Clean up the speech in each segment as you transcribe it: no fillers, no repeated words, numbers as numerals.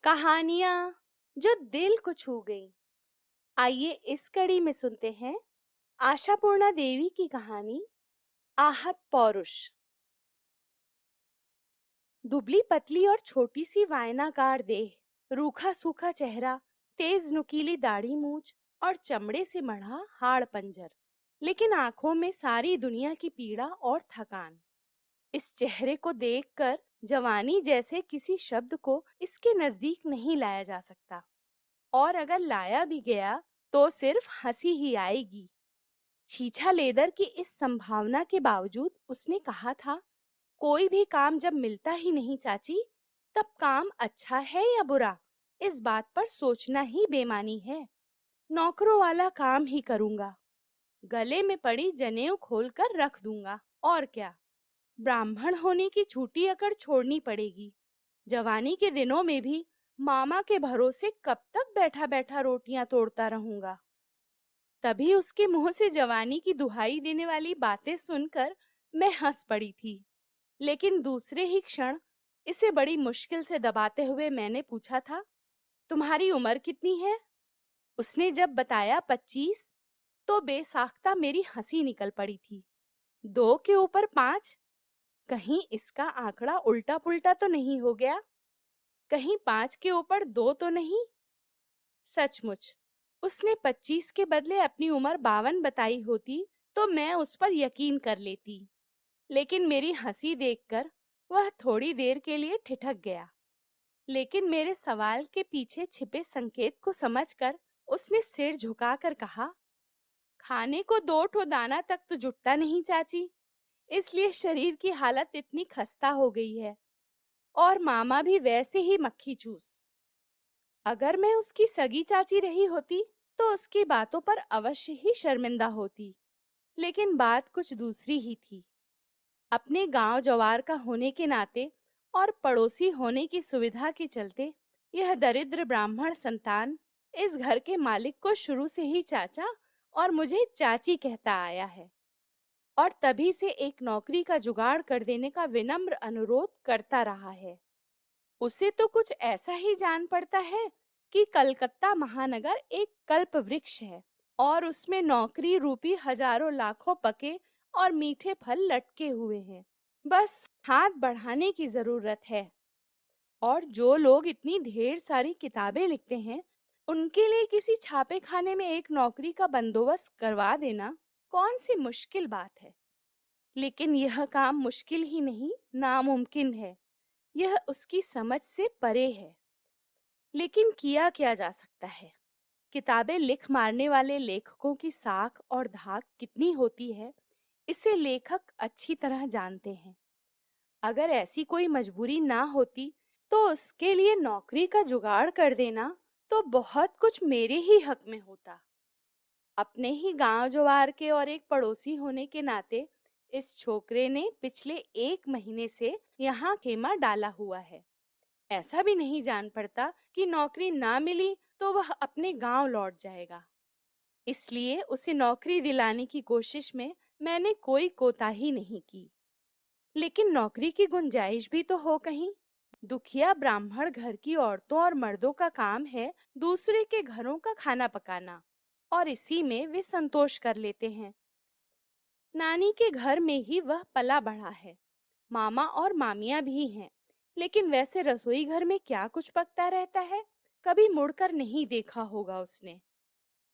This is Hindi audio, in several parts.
कहानियां जो दिल को छू गई। आइए इस कड़ी में सुनते हैं आशापूर्णा देवी की कहानी आहत पौरुष। दुबली पतली और छोटी सी वायनाकार देह, रूखा सूखा चेहरा, तेज नुकीली दाढ़ी मूछ और चमड़े से मढ़ा हाड़ पंजर, लेकिन आंखों में सारी दुनिया की पीड़ा और थकान। इस चेहरे को देखकर जवानी जैसे किसी शब्द को इसके नजदीक नहीं लाया जा सकता, और अगर लाया भी गया तो सिर्फ हंसी ही आएगी। छीछा लेदर की इस संभावना के बावजूद उसने कहा था, कोई भी काम जब मिलता ही नहीं चाची, तब काम अच्छा है या बुरा, इस बात पर सोचना ही बेमानी है। नौकरों वाला काम ही करूंगा, गले में पड़ी जनेऊ खोलकर रख दूंगा, और क्या। ब्राह्मण होने की छूटी अकड़ छोड़नी पड़ेगी। जवानी के दिनों में भी मामा के भरोसे कब तक बैठा बैठा रोटियां तोड़ता रहूंगा। तभी उसके मुंह से जवानी की दुहाई देने वाली बातें सुनकर मैं हंस पड़ी थी, लेकिन दूसरे ही क्षण इसे बड़ी मुश्किल से दबाते हुए मैंने पूछा था, तुम्हारी उम्र कितनी है? उसने जब बताया 25, तो बेसाख्ता मेरी हंसी निकल पड़ी थी। 2 के ऊपर 5, कहीं इसका आंकड़ा उल्टा पुल्टा तो नहीं हो गया? कहीं 5 के ऊपर 2 तो नहीं? सचमुच उसने 25 के बदले अपनी उम्र 52 बताई होती तो मैं उस पर यकीन कर लेती, लेकिन मेरी हंसी देखकर वह थोड़ी देर के लिए ठिठक गया। लेकिन मेरे सवाल के पीछे छिपे संकेत को समझकर उसने सिर झुकाकर कहा, खाने को 2 ठो दाना तक तो जुटता नहीं चाची, इसलिए शरीर की हालत इतनी खस्ता हो गई है, और मामा भी वैसे ही मक्खी चूस। अगर मैं उसकी सगी चाची रही होती तो उसकी बातों पर अवश्य ही शर्मिंदा होती, लेकिन बात कुछ दूसरी ही थी। अपने गांव जवार का होने के नाते और पड़ोसी होने की सुविधा के चलते यह दरिद्र ब्राह्मण संतान इस घर के मालिक को शुरू से ही चाचा और मुझे चाची कहता आया है, और तभी से एक नौकरी का जुगाड़ कर देने का विनम्र अनुरोध करता रहा है। उसे तो कुछ ऐसा ही जान पड़ता है कि कलकत्ता महानगर एक कल्प वृक्ष है, और उसमें नौकरी रूपी हजारों लाखों पके और मीठे फल लटके हुए हैं। बस हाथ बढ़ाने की जरूरत है। और जो लोग इतनी ढेर सारी किताबें लिखते हैं, उनके लिए किसी छापे खाने में एक नौकरी का बंदोबस्त करवा देना कौन सी मुश्किल बात है। लेकिन यह काम मुश्किल ही नहीं, नामुमकिन है। यह उसकी समझ से परे है। लेकिन किया क्या जा सकता है? किताबें लिख मारने वाले लेखकों की साख और धाक कितनी होती है, इसे लेखक अच्छी तरह जानते हैं। अगर ऐसी कोई मजबूरी ना होती तो उसके लिए नौकरी का जुगाड़ कर देना तो बहुत कुछ मेरे ही हक में होता। अपने ही गांव जवार के और एक पड़ोसी होने के नाते इस छोकरे ने पिछले 1 महीने से यहाँ खेमा डाला हुआ है। ऐसा भी नहीं जान पड़ता कि नौकरी ना मिली तो वह अपने गांव लौट जाएगा। इसलिए उसे नौकरी दिलाने की कोशिश में मैंने कोई कोताही नहीं की। लेकिन नौकरी की गुंजाइश भी तो हो कहीं। दुखिया ब्राह्मण घर की औरतों और मर्दों का काम है दूसरे के घरों का खाना पकाना, और इसी में वे संतोष कर लेते हैं। नानी के घर में ही वह पला बढ़ा है। मामा और मामियाँ भी हैं, लेकिन वैसे रसोई घर में क्या कुछ पकता रहता है, कभी मुड़कर नहीं देखा होगा उसने।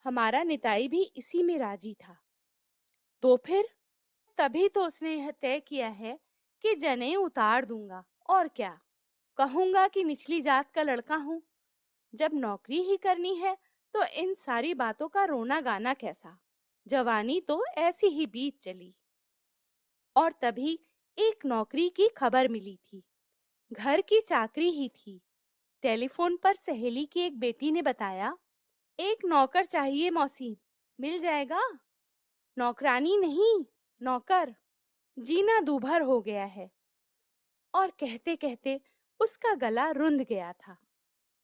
हमारा निताई भी इसी में राजी था। तो फिर तभी तो उसने यह तय किया है कि जनेऊ उतार दूंगा, और क्या। कहूंगा कि निचली जात का लड़का हूँ। जब नौकरी ही करनी है तो इन सारी बातों का रोना गाना कैसा। जवानी तो ऐसी ही बीत चली। और तभी एक नौकरी की खबर मिली थी। घर की चाकरी ही थी। टेलीफोन पर सहेली की एक बेटी ने बताया, एक नौकर चाहिए मौसी, मिल जाएगा? नौकरानी नहीं, नौकर। जीना दूभर हो गया है। और कहते कहते उसका गला रुंध गया था।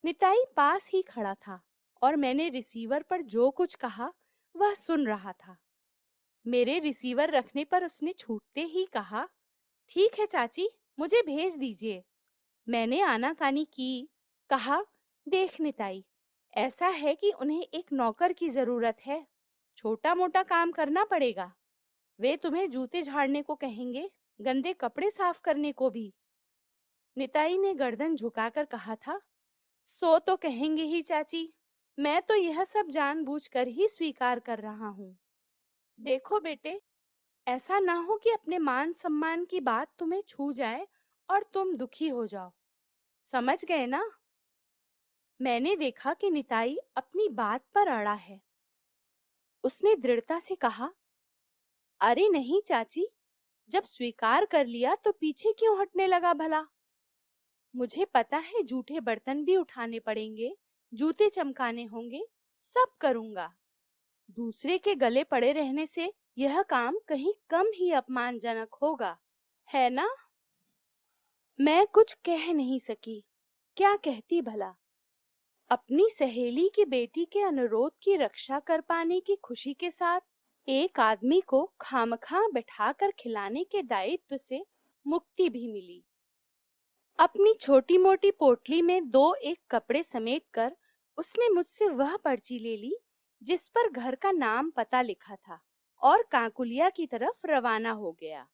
निताई पास ही खड़ा था, और मैंने रिसीवर पर जो कुछ कहा वह सुन रहा था। मेरे रिसीवर रखने पर उसने छूटते ही कहा, ठीक है चाची, मुझे भेज दीजिए। मैंने आनाकानी की, कहा, देख निताई, ऐसा है कि उन्हें एक नौकर की जरूरत है। छोटा मोटा काम करना पड़ेगा। वे तुम्हें जूते झाड़ने को कहेंगे, गंदे कपड़े साफ करने को भी। निताई ने गर्दन झुकाकर कहा था। सो तो कहेंगे ही चाची। मैं तो यह सब जानबूझकर ही स्वीकार कर रहा हूँ। देखो बेटे, ऐसा ना हो कि अपने मान सम्मान की बात तुम्हें छू जाए और तुम दुखी हो जाओ। समझ गए ना? मैंने देखा कि निताई अपनी बात पर अड़ा है। उसने दृढ़ता से कहा, अरे नहीं चाची, जब स्वीकार कर लिया तो पीछे क्यों हटने लगा भला? मुझे पता है जूठे बर्तन भी उठाने पड़ेंगे, जूते चमकाने होंगे, सब करूंगा। दूसरे के गले पड़े रहने से यह काम कहीं कम ही अपमानजनक होगा, है ना? मैं कुछ कह नहीं सकी। क्या कहती भला? अपनी सहेली की बेटी के अनुरोध की रक्षा कर पाने की खुशी के साथ एक आदमी को खामखा बैठाकर खिलाने के दायित्व से मुक्ति भी मिली। अपनी छोटी मोटी पोटली में दो एक कपड़े समेटकर उसने मुझसे वह पर्ची ले ली जिस पर घर का नाम पता लिखा था और कांकुलिया की तरफ रवाना हो गया।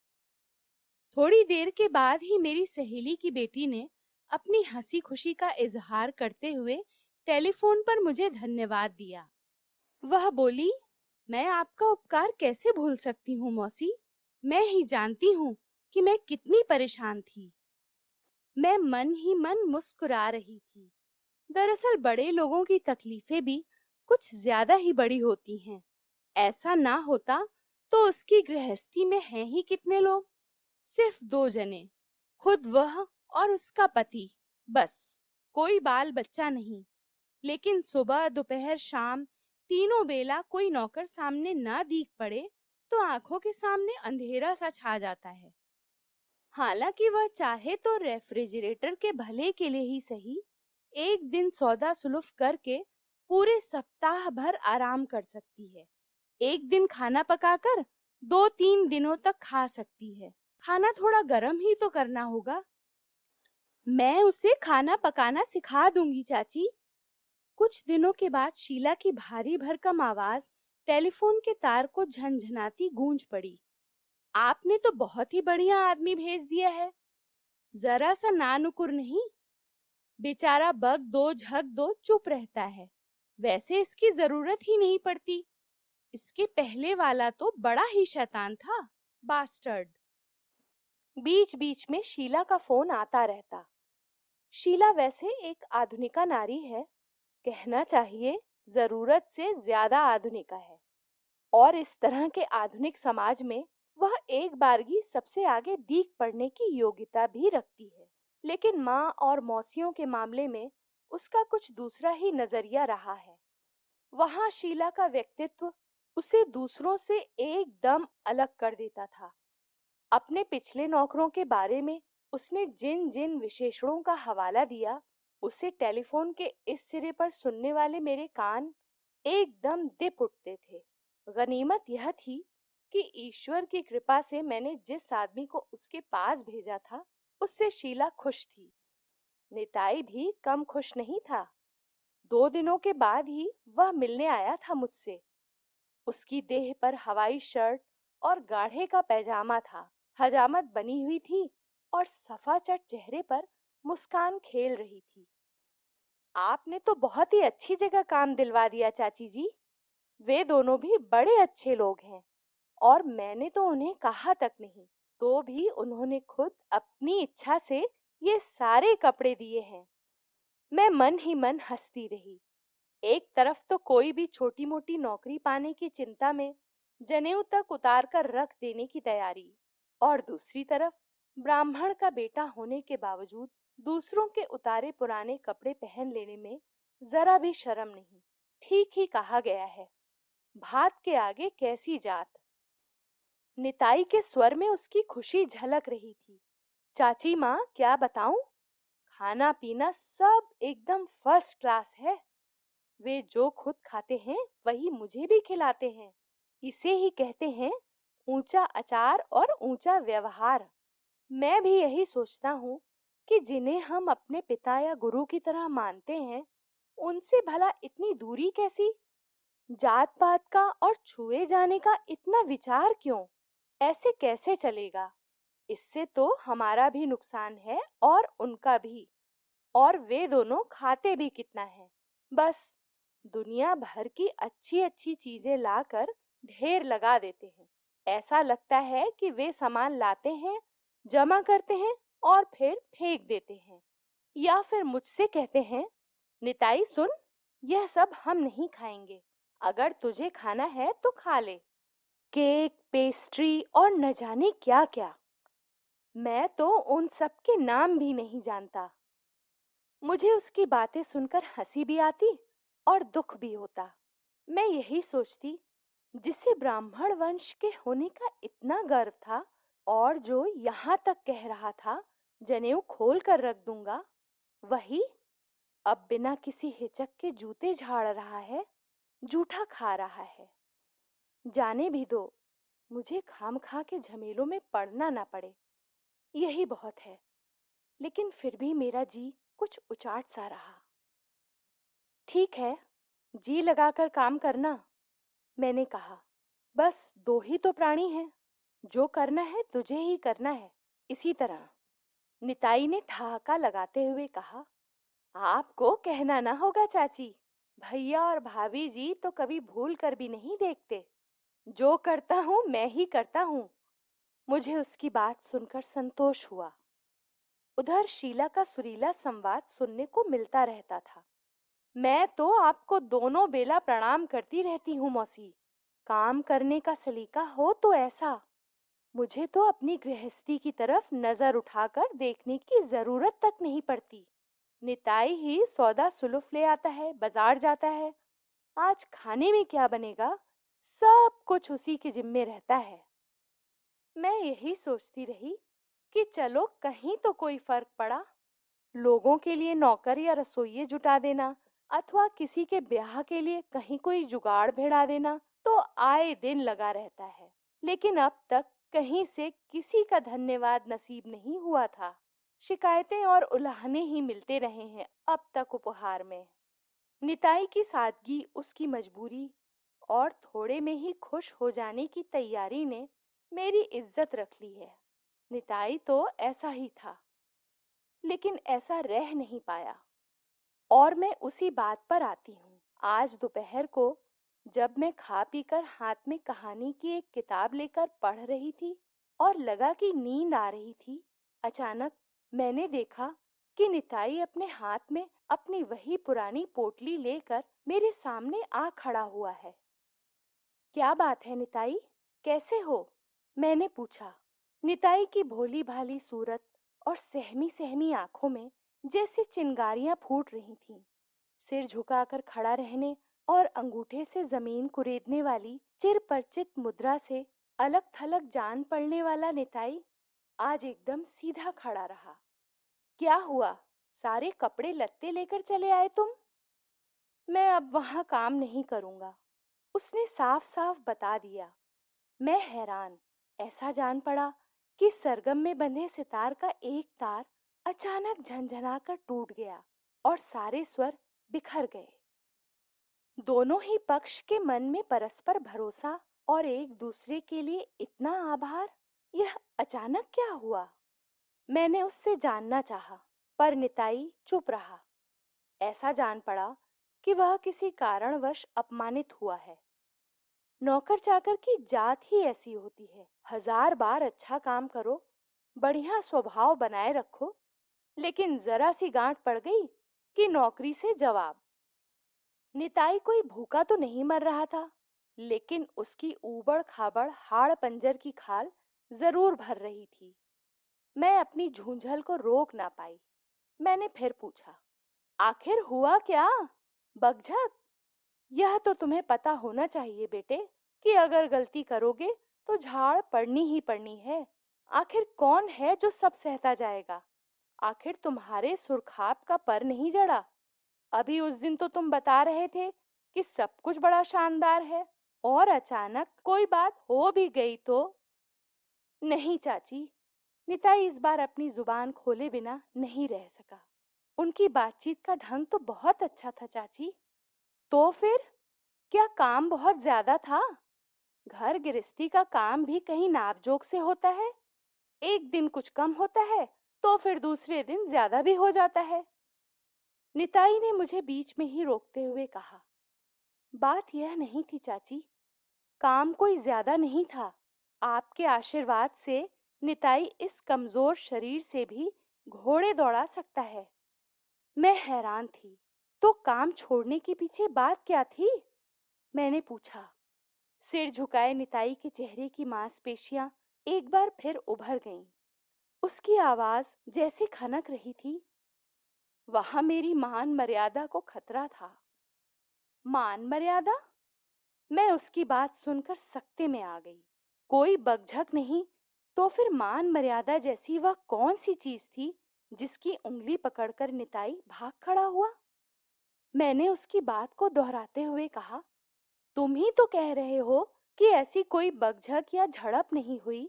थोड़ी देर के बाद ही मेरी सहेली की बेटी ने अपनी हंसी खुशी का इजहार करते हुए टेलीफोन पर मुझे धन्यवाद दिया। वह बोली, मैं आपका उपकार कैसे भूल सकती हूँ मौसी। मैं ही जानती हूँ कि मैं कितनी परेशान थी। मैं मन ही मन मुस्कुरा रही थी। दरअसल बड़े लोगों की तकलीफें भी कुछ ज्यादा ही बड़ी होती हैं। ऐसा ना होता तो उसकी गृहस्थी में हैं ही कितने लोग? सिर्फ 2 जने, खुद वह और उसका पति, बस। कोई बाल बच्चा नहीं। लेकिन सुबह दोपहर शाम तीनों बेला कोई नौकर सामने ना दिख पड़े तो आंखों के सामने अंधेरा सा छा जाता है। हालांकि वह चाहे तो रेफ्रिजरेटर के भले के लिए ही सही एक दिन सौदा सुलूफ करके पूरे सप्ताह भर आराम कर सकती है। एक दिन खाना पकाकर 2-3 दिनों तक खा सकती है। खाना थोड़ा गर्म ही तो करना होगा। मैं उसे खाना पकाना सिखा दूंगी चाची। कुछ दिनों के बाद शीला की भारी भरकम आवाज टेलीफोन के तार को झनझनाती गूंज पड़ी। आपने तो बहुत ही बढ़िया आदमी भेज दिया है। जरा सा नानुकुर नहीं। बेचारा बग दो झक दो चुप रहता है। वैसे इसकी जरूरत ही नहीं पड़ती। इसके पहले वाला तो बड़ा ही शैतान था, बास्टर्ड। बीच बीच में शीला का फोन आता रहता। शीला वैसे एक आधुनिका नारी है, कहना चाहिए जरूरत से ज्यादा आधुनिका है। और इस तरह के आधुनिक समाज में वह एक बारगी सबसे आगे दीख पड़ने की योग्यता भी रखती है। लेकिन माँ और मौसियों के मामले में उसका कुछ दूसरा ही नजरिया रहा है। वहाँ शीला का व्यक्तित्व उसे दूसरों से एकदम अलग कर देता था। अपने पिछले नौकरों के बारे में उसने जिन जिन विशेषणों का हवाला दिया, उसे टेलीफोन के इस सिरे पर सुनने वाले मेरे कान एकदम दिप उठते थे। गनीमत यह थी कि ईश्वर की कृपा से मैंने जिस आदमी को उसके पास भेजा था, उससे शीला खुश थी। निताई भी कम खुश नहीं था। 2 दिनों के बाद ही वह मिलने आया था मुझसे। उसकी देह पर हवाई शर्ट और गाढ़े का पैजामा था। हजामत बनी हुई थी और सफाचट चेहरे पर मुस्कान खेल रही थी। आपने तो बहुत ही अच्छी जगह काम दिलवा दिया चाची जी। वे दोनों भी बड़े अच्छे लोग हैं और मैंने तो उन्हें कहा तक नहीं, तो भी उन्होंने खुद अपनी इच्छा से ये सारे कपड़े दिए हैं। मैं मन ही मन हंसती रही। एक तरफ तो कोई भी छोटी मोटी नौकरी पाने की चिंता में जनेऊ तक उतार कर रख देने की तैयारी, और दूसरी तरफ ब्राह्मण का बेटा होने के बावजूद दूसरों के उतारे पुराने कपड़े पहन लेने में जरा भी शर्म नहीं। ठीक ही कहा गया है, भात के आगे कैसी जात। निताई के स्वर में उसकी खुशी झलक रही थी। चाची माँ, क्या बताऊं, खाना पीना सब एकदम फर्स्ट क्लास है। वे जो खुद खाते हैं वही मुझे भी खिलाते हैं। इसे ही कहते हैं ऊंचा आचार और ऊंचा व्यवहार। मैं भी यही सोचता हूँ कि जिन्हें हम अपने पिता या गुरु की तरह मानते हैं, उनसे भला इतनी दूरी कैसी? जात पात का और छुए जाने का इतना विचार क्यों? ऐसे कैसे चलेगा? इससे तो हमारा भी नुकसान है और उनका भी। और वे दोनों खाते भी कितना है। बस दुनिया भर की अच्छी अच्छी चीजें लाकर ढेर लगा देते हैं। ऐसा लगता है कि वे सामान लाते हैं, जमा करते हैं और फिर फेंक देते हैं। या फिर मुझसे कहते हैं, निताई सुन, यह सब हम नहीं खाएंगे। अगर तुझे खाना है तो खा ले। केक, पेस्ट्री और न जाने क्या क्या। मैं तो उन सब के नाम भी नहीं जानता। मुझे उसकी बातें सुनकर हंसी भी आती और दुख भी होता। मैं यही सोचती, जिसे ब्राह्मण वंश के होने का इतना गर्व था और जो यहाँ तक कह रहा था जनेऊ खोल कर रख दूंगा, वही अब बिना किसी हिचक के जूते झाड़ रहा है, जूठा खा रहा है। जाने भी दो, मुझे खामखा के झमेलों में पड़ना ना पड़े, यही बहुत है। लेकिन फिर भी मेरा जी कुछ उचाट सा रहा। ठीक है, जी लगाकर काम करना, मैंने कहा। बस दो ही तो प्राणी हैं, जो करना है तुझे ही करना है, इसी तरह। निताई ने ठहाका लगाते हुए कहा, आपको कहना ना होगा चाची, भैया और भाभी जी तो कभी भूल कर भी नहीं देखते। जो करता हूँ मैं ही करता हूँ। मुझे उसकी बात सुनकर संतोष हुआ। उधर शीला का सुरीला संवाद सुनने को मिलता रहता था। मैं तो आपको दोनों बेला प्रणाम करती रहती हूँ मौसी। काम करने का सलीका हो तो ऐसा। मुझे तो अपनी गृहस्थी की तरफ नजर उठाकर देखने की जरूरत तक नहीं पड़ती। निताई ही सौदा सुलुफ ले आता है, बाजार जाता है। आज खाने में क्या बनेगा, सब कुछ उसी के जिम्मे रहता है। मैं यही सोचती रही कि चलो कहीं तो कोई फर्क पड़ा। लोगों के लिए नौकर या रसोइये जुटा देना अथवा किसी के ब्याह के लिए कहीं कोई जुगाड़ भिड़ा देना तो आए दिन लगा रहता है। लेकिन अब तक कहीं से किसी का धन्यवाद नसीब नहीं हुआ था। शिकायतें और उलाहने ही मिलते रहे हैं अब तक उपहार में। निताई की सादगी, उसकी मजबूरी और थोड़े में ही खुश हो जाने की तैयारी ने मेरी इज्जत रख ली है। निताई तो ऐसा ही था, लेकिन ऐसा रह नहीं पाया। और मैं उसी बात पर आती हूँ। आज दोपहर को जब मैं खा पीकर हाथ में कहानी की एक किताब लेकर पढ़ रही थी और लगा कि नींद आ रही थी, अचानक मैंने देखा कि निताई अपने हाथ में अपनी वही पुरानी पोटली लेकर मेरे सामने आ खड़ा हुआ है। क्या बात है निताई, कैसे हो? मैंने पूछा। निताई की भोली भाली सूरत और सहमी सहमी आंखों में जैसे चिंगारियां फूट रही थीं। सिर झुकाकर खड़ा रहने और अंगूठे से जमीन कुरेदने वाली चिरपरिचित मुद्रा से अलग थलग जान पड़ने वाला निताई आज एकदम सीधा खड़ा रहा। क्या हुआ, सारे कपड़े लत्ते लेकर चले आए तुम? मैं अब वहां काम नहीं करूंगा, उसने साफ साफ बता दिया। मैं हैरान। ऐसा जान पड़ा कि सरगम में बंधे सितार का एक तार अचानक झनझनाकर टूट गया और सारे स्वर बिखर गए। दोनों ही पक्ष के मन में परस्पर भरोसा और एक दूसरे के लिए इतना आभार, यह अचानक क्या हुआ? मैंने उससे जानना चाहा, पर निताई चुप रहा। ऐसा जान पड़ा कि वह किसी कारणवश अपमानित हुआ है। नौकर चाकर की जात ही ऐसी होती है। हजार बार अच्छा काम करो, बढ़िया स्वभाव बनाए रखो, लेकिन जरा सी गांठ पड़ गई कि नौकरी से जवाब। निताई कोई भूखा तो नहीं मर रहा था, लेकिन उसकी ऊबड़ खाबड़ हाड़ पंजर की खाल जरूर भर रही थी। मैं अपनी झूंझल को रोक ना पाई। मैंने फिर पूछा, आखिर हुआ क्या? बकझक, यह तो तुम्हें पता होना चाहिए बेटे कि अगर गलती करोगे तो झाड़ पड़नी ही पड़नी है। आखिर कौन है जो सब सहता जाएगा? आखिर तुम्हारे सुरखाप का पर नहीं जड़ा। अभी उस दिन तो तुम बता रहे थे कि सब कुछ बड़ा शानदार है, और अचानक कोई बात हो भी गई तो? नहीं चाची, निताई इस बार अपनी जुबान खोले बिना नहीं रह सका। उनकी बातचीत का ढंग तो बहुत अच्छा था चाची। तो फिर क्या काम बहुत ज्यादा था? घर गृहस्थी का काम भी कहीं नापजोक से होता है। एक दिन कुछ कम होता है तो फिर दूसरे दिन ज्यादा भी हो जाता है। निताई ने मुझे बीच में ही रोकते हुए कहा, बात यह नहीं थी चाची, काम कोई ज्यादा नहीं था। आपके आशीर्वाद से निताई इस कमजोर शरीर से भी घोड़े दौड़ा सकता है। मैं हैरान थी। तो काम छोड़ने के पीछे बात क्या थी? मैंने पूछा। सिर झुकाए निताई के चेहरे की मांसपेशियां एक बार फिर उभर गईं। उसकी आवाज जैसे खनक रही थी। वहां मेरी मान मर्यादा को खतरा था। मान मर्यादा? मैं उसकी बात सुनकर सकते में आ गई। कोई बकझक नहीं तो फिर मान मर्यादा जैसी वह कौन सी चीज थी जिसकी उंगली पकड़कर निताई भाग खड़ा हुआ? मैंने उसकी बात को दोहराते हुए कहा, तुम ही तो कह रहे हो कि ऐसी कोई बकझक या झड़प नहीं हुई।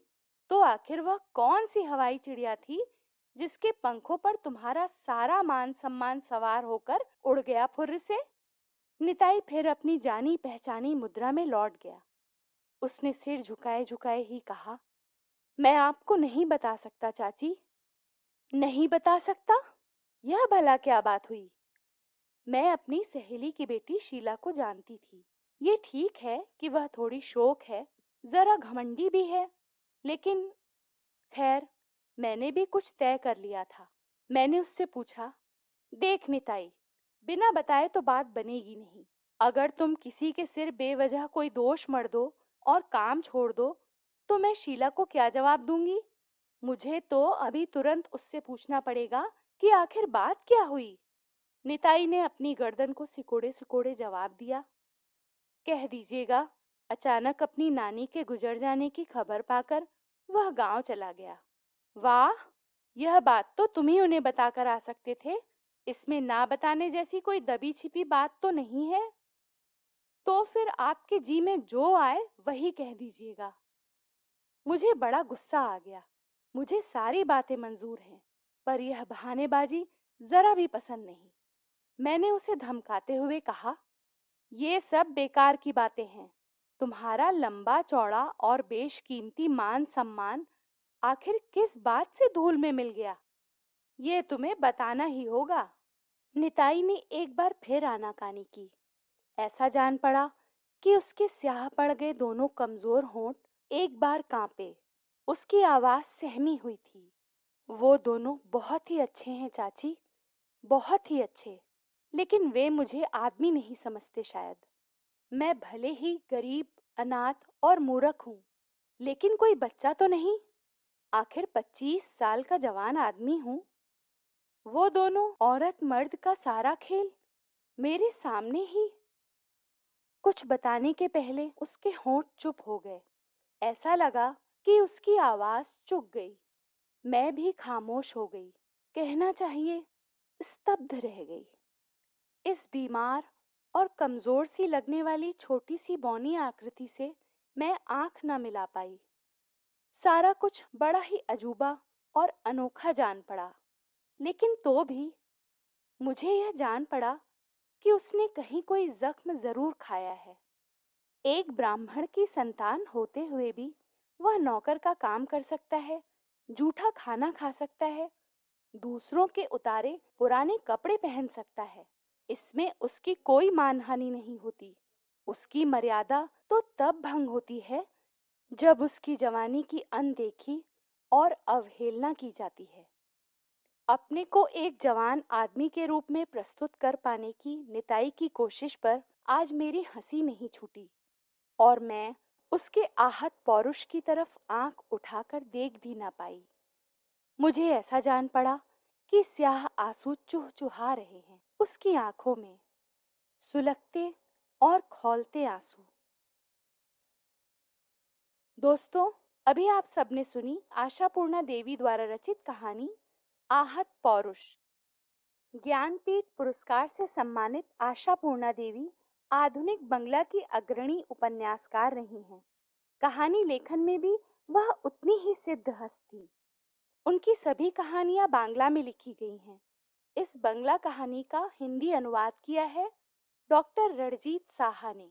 तो आखिर वह कौन सी हवाई चिड़िया थी जिसके पंखों पर तुम्हारा सारा मान सम्मान सवार होकर उड़ गया फुर्र से? निताई फिर अपनी जानी पहचानी मुद्रा में लौट गया। उसने सिर झुकाए झुकाए ही कहा, मैं आपको नहीं बता सकता चाची। नहीं बता सकता? यह भला क्या बात हुई? मैं अपनी सहेली की बेटी शीला को जानती थी। ये ठीक है कि वह थोड़ी शोक है, जरा घमंडी भी है, लेकिन खैर, मैंने भी कुछ तय कर लिया था। मैंने उससे पूछा, देख निताई, बिना बताए तो बात बनेगी नहीं। अगर तुम किसी के सिर बेवजह कोई दोष मढ़ दो और काम छोड़ दो तो मैं शीला को क्या जवाब दूंगी? मुझे तो अभी तुरंत उससे पूछना पड़ेगा कि आखिर बात क्या हुई। निताई ने अपनी गर्दन को सिकोड़े सिकोड़े जवाब दिया, कह दीजिएगा, अचानक अपनी नानी के गुजर जाने की खबर पाकर वह गांव चला गया। वाह, यह बात तो तुम ही उन्हें बताकर आ सकते थे। इसमें ना बताने जैसी कोई दबी छिपी बात तो नहीं है। तो फिर आपके जी में जो आए वही कह दीजिएगा। मुझे बड़ा गुस्सा आ गया। मुझे सारी बातें मंजूर हैं, पर यह बहानेबाजी जरा भी पसंद नहीं। मैंने उसे धमकाते हुए कहा, ये सब बेकार की बातें हैं। तुम्हारा लंबा चौड़ा और बेशकीमती मान सम्मान आखिर किस बात से धूल में मिल गया, ये तुम्हें बताना ही होगा। निताई ने एक बार फिर आनाकानी की। ऐसा जान पड़ा कि उसके स्याह पड़ गए दोनों कमजोर होंठ एक बार कांपे। उसकी आवाज सहमी हुई थी। वो दोनों बहुत ही अच्छे हैं चाची, बहुत ही अच्छे, लेकिन वे मुझे आदमी नहीं समझते शायद। मैं भले ही गरीब, अनाथ और मूर्ख हूँ, लेकिन कोई बच्चा तो नहीं। आखिर 25 साल का जवान आदमी हूँ। वो दोनों औरत मर्द का सारा खेल मेरे सामने ही। कुछ बताने के पहले उसके होंठ चुप हो गए। ऐसा लगा कि उसकी आवाज चुक गई। मैं भी खामोश हो गई। कहना चाहिए स्तब्ध रह गई। इस बीमार और कमजोर सी लगने वाली छोटी सी बौनी आकृति से मैं आंख न मिला पाई। सारा कुछ बड़ा ही अजूबा और अनोखा जान पड़ा। लेकिन तो भी मुझे यह जान पड़ा कि उसने कहीं कोई जख्म जरूर खाया है। एक ब्राह्मण की संतान होते हुए भी वह नौकर का काम कर सकता है, जूठा खाना खा सकता है, दूसरों के उतारे पुराने कपड़े पहन सकता है। इसमें उसकी कोई मानहानि नहीं होती। उसकी मर्यादा तो तब भंग होती है जब उसकी जवानी की अनदेखी और अवहेलना की जाती है। अपने को एक जवान आदमी के रूप में प्रस्तुत कर पाने की निताई की कोशिश पर आज मेरी हंसी नहीं छूटी और मैं उसके आहत पौरुष की तरफ आंख उठाकर देख भी ना पाई। मुझे ऐसा जान पड़ा कि स्याह आंसू चुहचुहा रहे हैं उसकी आंखों में, सुलगते और खौलते आंसू। दोस्तों, अभी आप सबने सुनी आशापूर्णा देवी द्वारा रचित कहानी आहत पौरुष। ज्ञानपीठ पुरस्कार से सम्मानित आशापूर्णा देवी आधुनिक बंगला की अग्रणी उपन्यासकार रही हैं। कहानी लेखन में भी वह उतनी ही सिद्धहस्त थी। उनकी सभी कहानियां बांग्ला में लिखी गई हैं। इस बंगला कहानी का हिंदी अनुवाद किया है डॉक्टर रणजीत साहा ने।